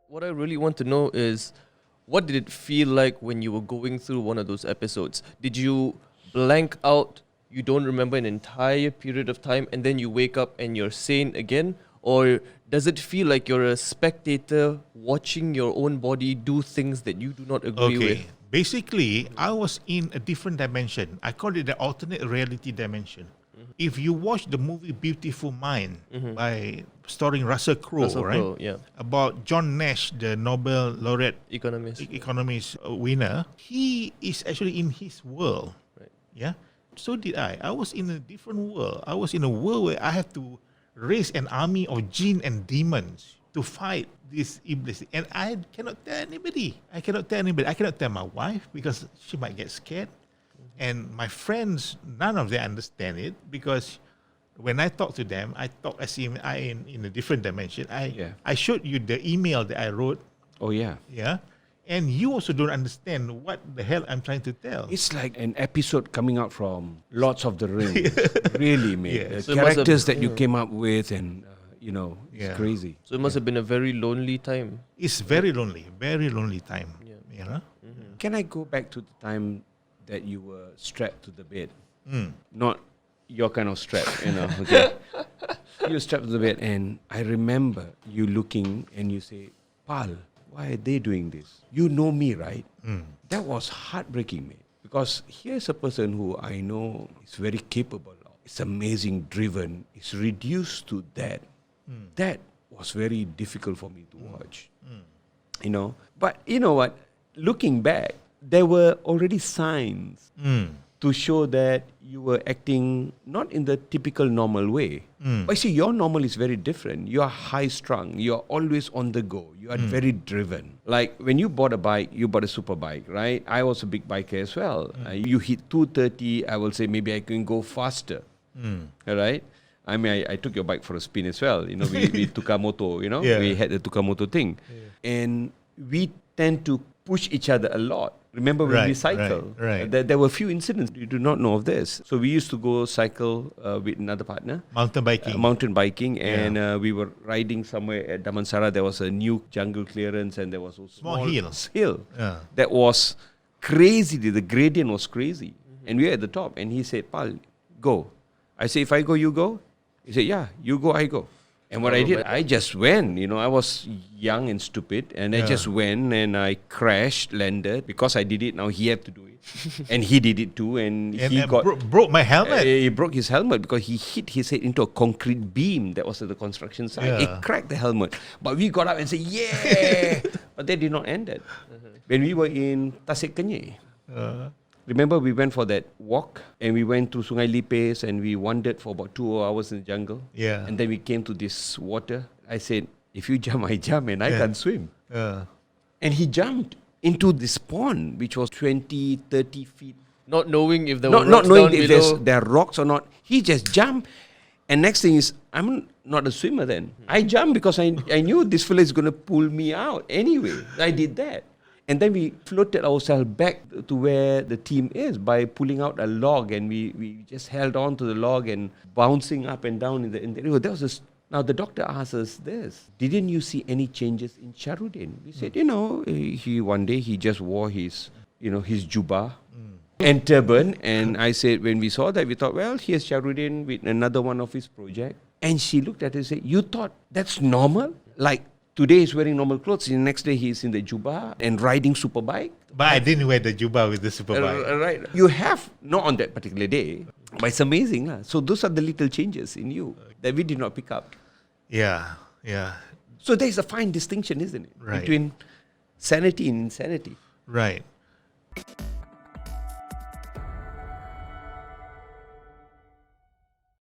What I really want to know is, what did it feel like when you were going through one of those episodes? Did you blank out, you don't remember an entire period of time, and then you wake up and you're sane again? Or does it feel like you're a spectator watching your own body do things that you do not agree with? Okay. Basically, I was in a different dimension. I call it the alternate reality dimension. If you watch the movie Beautiful Mind by starring Russell Crowe, right? About John Nash, the Nobel laureate economist winner, he is actually in his world. Right. Yeah. So did I. I was in a different world. I was in a world where I have to raise an army of jinn and demons to fight this iblis, and I cannot tell anybody. I cannot tell my wife because she might get scared. And my friends, none of them understand it because when I talk to them, I talk as if I in a different dimension. I showed you the email that I wrote. Oh, yeah. Yeah. And you also don't understand what the hell I'm trying to tell. It's like an episode coming out from Lords of the Rings. Really, mate. Yeah. The So it must have- characters that you came up with and, it's crazy. So it must have been a very lonely time. It's very lonely time. Yeah. You know? Can I go back to the time that you were strapped to the bed? Mm. Not your kind of strap, okay? You were strapped to the bed, and I remember you looking and you say, Pal, why are they doing this? You know me, right? That was heartbreaking, mate. Because here's a person who I know is very capable, is amazing, driven, is reduced to that. That was very difficult for me to watch. But you know what? Looking back, there were already signs to show that you were acting not in the typical normal way. But see, your normal is very different. You are high-strung. You are always on the go. You are very driven. Like when you bought a bike, you bought a super bike, right? I was a big biker as well. You hit 230, I will say maybe I can go faster. All right? I mean, I took your bike for a spin as well. We Tukamoto, we had the Tukamoto thing. And we tend to push each other a lot. Remember when we cycle? Right. There were a few incidents. You do not know of this. So we used to go cycle with another partner. Mountain biking. And we were riding somewhere at Damansara. There was a new jungle clearance and there was a small hill. Yeah. That was crazy. The gradient was crazy. And we were at the top. And he said, Pal, go. I said, if I go, you go? He said, yeah, you go, I go. And what I did, I just went. I was young and stupid. And I just went and I crashed, landed. Because I did it, now he had to do it. And he did it too. And he broke my helmet. He broke his helmet because he hit his head into a concrete beam that was at the construction site. Yeah. It cracked the helmet. But we got up and said, yeah! But that did not end it. When we were in Tasik Kenyai, remember we went for that walk and we went through Sungai Lipes and we wandered for about 2 hours in the jungle. Yeah. And then we came to this water. I said, if you jump, I jump and I can't swim. And he jumped into this pond, which was 20, 30 feet. Not knowing if there were Not rocks knowing down if below. there are rocks or not. He just jumped. And next thing is, I'm not a swimmer then. I jumped because I knew this fella is going to pull me out anyway. I did that. And then we floated ourselves back to where the team is by pulling out a log, and we just held on to the log and bouncing up and down in the river. That was now the doctor asked us this: didn't you see any changes in Shahrudin? We said, he one day he just wore his jubba and turban, and I said when we saw that we thought, well, here's Shahrudin with another one of his project, and she looked at us and said, you thought that's normal? Like, today he's wearing normal clothes, and the next day he's in the jubba and riding superbike. But I didn't wear the jubba with the superbike. Right. You have, not on that particular day, but it's amazing. So those are the little changes in you that we did not pick up. Yeah. So there's a fine distinction, isn't it? Right. Between sanity and insanity. Right.